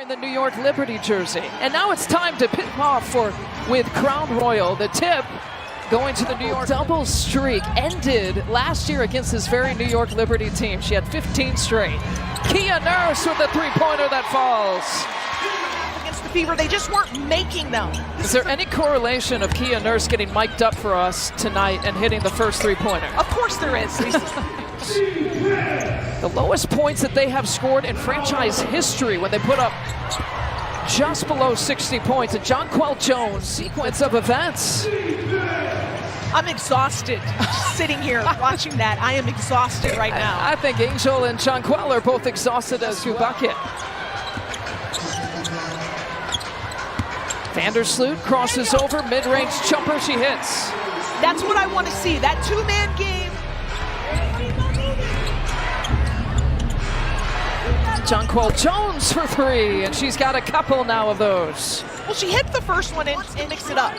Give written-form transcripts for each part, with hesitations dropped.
wearing the New York Liberty jersey. And now it's time to pit off with Crown Royal. The tip going to the New York. Double streak ended last year against this very New York Liberty team. She had 15 straight. Kia Nurse with the three-pointer that falls. Against the Fever, they just weren't making them. Is there any correlation of Kia Nurse getting mic'd up for us tonight and hitting the first three-pointer? Of course there is. The lowest points that they have scored in franchise history when they put up just below 60 points. And Jonquel Jones, sequence of events. I'm exhausted sitting here watching that. I am exhausted right now. I think Angel and Jonquel are both exhausted as well. Bucket. Vandersloot crosses over, mid-range jumper, she hits. That's what I want to see, that two-man game. Jonquel Jones for three, and she's got a couple now of those. Well, she hit the first one and mixed it up.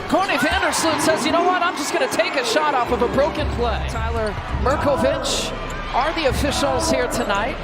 Courtney Vandersloot says, you know what, I'm just going to take a shot off of a broken play. Tyler Merkovich are the officials here tonight.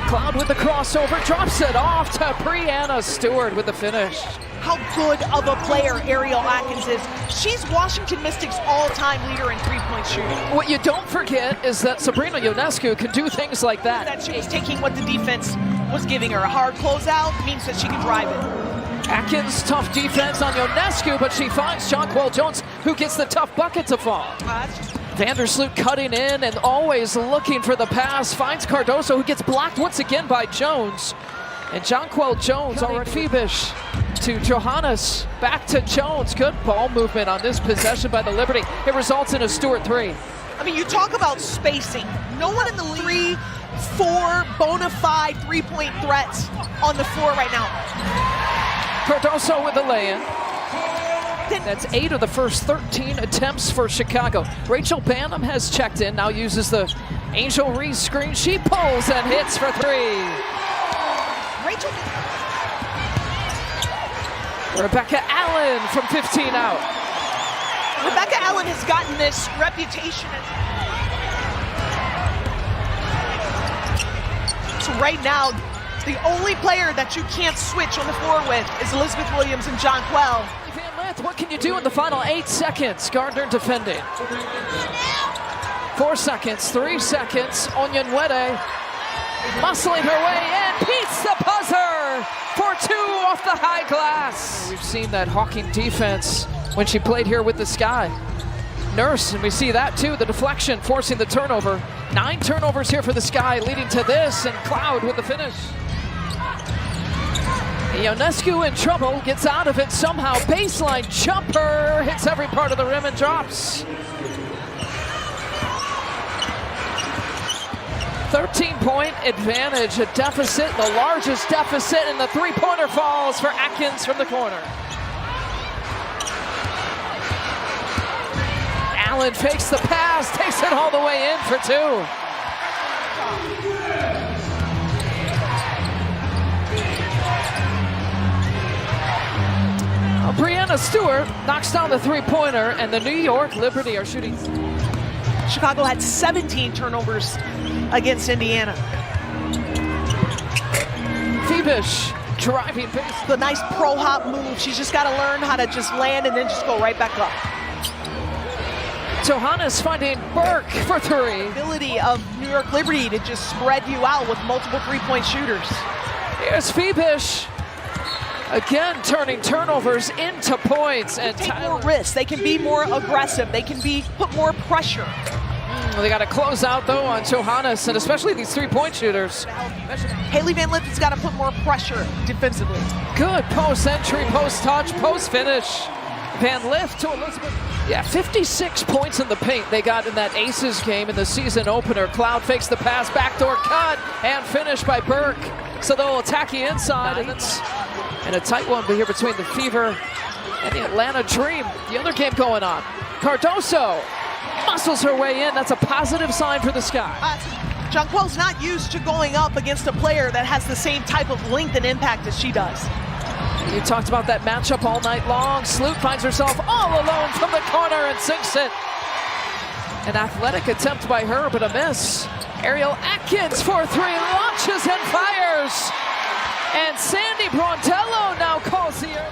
Cloud with the crossover, drops it off to Brianna Stewart with the finish. How good of a player Ariel Atkins is. She's Washington Mystics' all-time leader in three-point shooting. What you don't forget is that Sabrina Ionescu can do things like that. That she was taking what the defense was giving her. A hard closeout means that she can drive it. Atkins, tough defense on Ionescu, but she finds Jonquel Jones, who gets the tough bucket to fall. Vandersloot cutting in and always looking for the pass, finds Cardoso, who gets blocked once again by Jones. And Jonquel Jones already Phoebish to Johannes, back to Jones. Good ball movement on this possession by the Liberty. It results in a Stewart three. I mean, you talk about spacing. No one in the league, 4 bona fide three-point threats on the floor right now. Cardoso with the lay-in. That's 8 of the first 13 attempts for Chicago. Rachel Banham has checked in, now uses the Angel Reese screen. She pulls and hits for three. Rebecca Allen from 15 out. Rebecca Allen has gotten this reputation so right now, the only player that you can't switch on the floor with is Elizabeth Williams and Jonquel. What can you do in the final 8 seconds? Gardner defending. 4 seconds, 3 seconds. Onyenwere muscling her way in, beats the buzzer for 2 off the high glass. We've seen that Hawking defense when she played here with the Sky. Nurse, and we see that too, the deflection forcing the turnover. 9 turnovers here for the Sky, leading to this, and Cloud with the finish. Ionescu in trouble, gets out of it somehow. Baseline jumper, hits every part of the rim and drops. 13-point advantage, a deficit, the largest deficit, and the three-pointer falls for Atkins from the corner. Allen fakes the pass, takes it all the way in for 2. Brianna Stewart knocks down the three-pointer, and the New York Liberty are shooting. Chicago had 17 turnovers against Indiana. Phoebish driving base. The nice pro hop move. She's just got to learn how to just land and then just go right back up. Johannes finding Burke for 3. Ability of New York Liberty to just spread you out with multiple three-point shooters. Here's Phoebish. Again, turning turnovers into points. And take more risks. They can be more aggressive. They can put more pressure. They got to close out, though, on Johannes, and especially these three-point shooters. Haley Van Lith has got to put more pressure defensively. Good post-entry, post-touch, post-finish. Van Lith to Elizabeth. Yeah, 56 points in the paint they got in that Aces game in the season opener. Cloud fakes the pass, backdoor cut, and finished by Burke. So they'll attack the inside, and a tight one here between the Fever and the Atlanta Dream. The other game going on. Cardoso muscles her way in. That's a positive sign for the Sky. Jonquel's not used to going up against a player that has the same type of length and impact as she does. You talked about that matchup all night long. Sloot finds herself all alone from the corner and sinks it. An athletic attempt by her, but a miss. Ariel Atkins for three, launches and fires. And Sandy Brontello now calls the air.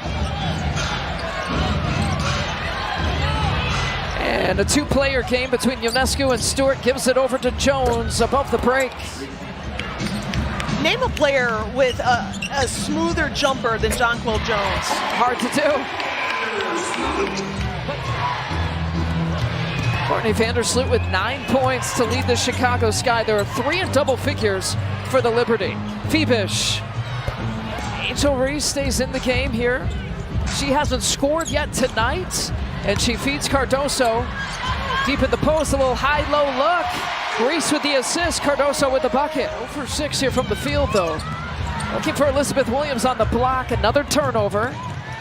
And a two-player game between Ionescu and Stewart gives it over to Jones above the break. Name a player with a smoother jumper than Jonquil Jones. Hard to do. Courtney Vandersloot with 9 points to lead the Chicago Sky. There are 3 in double figures for the Liberty. Phoebish. Angel Reese stays in the game here. She hasn't scored yet tonight, and she feeds Cardoso deep in the post. A little high-low look. Reese with the assist, Cardoso with the bucket. 0 for 6 here from the field, though. Looking for Elizabeth Williams on the block. Another turnover.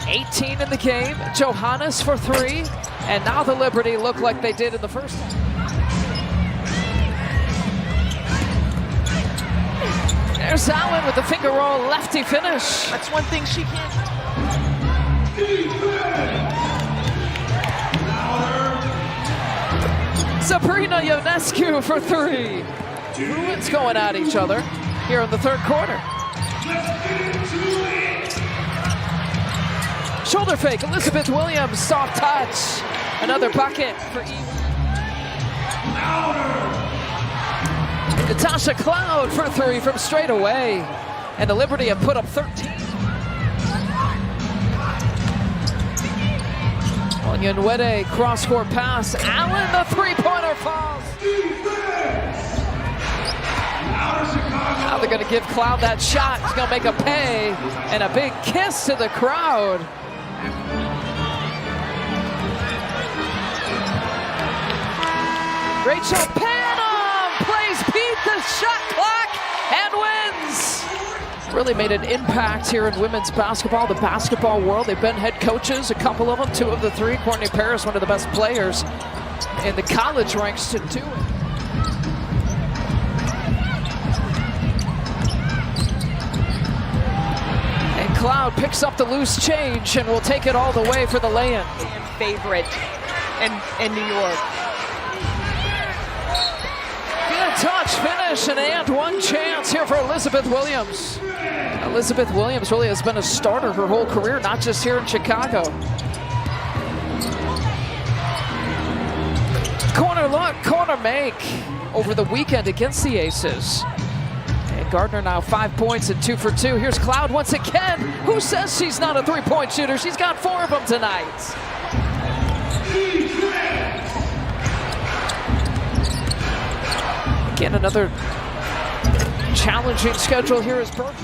18 in the game. Johannes for 3. And now the Liberty look like they did in the first half. There's Allen with the finger roll, lefty finish. That's one thing she can't. Sabrina Ionescu for 3. Bruins going at each other here in the third quarter. Shoulder fake, Elizabeth Williams, soft touch. Another bucket for Natasha Cloud for 3 from straight away. And the Liberty have put up 13. Onyenwede cross-court pass. Allen, the three-pointer falls. Now they're going to give Cloud that shot. He's going to make a pay. And a big kiss to the crowd. Rachel Panum plays beat the shot clock and wins. Really made an impact here in women's basketball, the basketball world. They've been head coaches, a couple of them, 2 of the 3. Courtney Paris, one of the best players in the college ranks to do it. And Cloud picks up the loose change and will take it all the way for the lay-in. Favorite in New York. Touch, finish, and one chance here for Elizabeth Williams. Elizabeth Williams really has been a starter her whole career, not just here in Chicago. Corner look, corner make over the weekend against the Aces. And Gardner now 5 points and 2 for 2. Here's Cloud once again. Who says she's not a three-point shooter? She's got 4 of them tonight. Again, another challenging schedule here is Burke.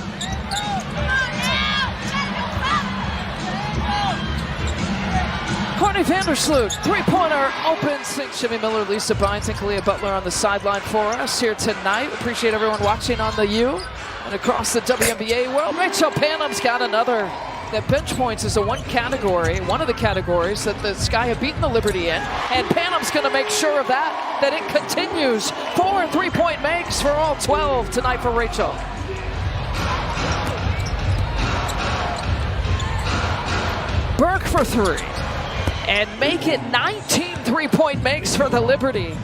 Courtney Vandersloot, three-pointer, open, sink. Jimmy Miller, Lisa Bynes, and Kalia Butler on the sideline for us here tonight. Appreciate everyone watching on the U and across the WNBA world. Rachel Panum's got another. That bench points is one of the categories that the Sky have beaten the Liberty in, and Panum's going to make sure of that it continues. 4 3-point makes for all 12 tonight for Rachel. Burke for 3, and make it 19 3-point makes for the Liberty.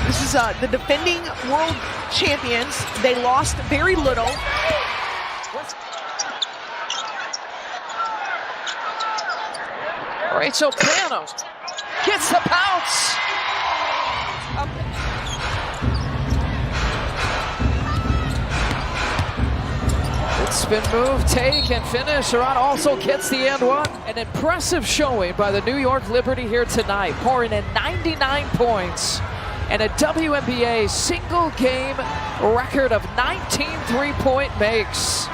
This is the defending world champions. They lost very little. Rachel Panum gets the bounce. Good spin move, take and finish. Around also gets the and one. An impressive showing by the New York Liberty here tonight, pouring in 99 points. And a WNBA single game record of 19 3-point makes.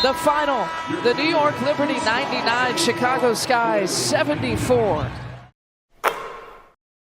The final, the New York Liberty 99, Chicago Sky 74.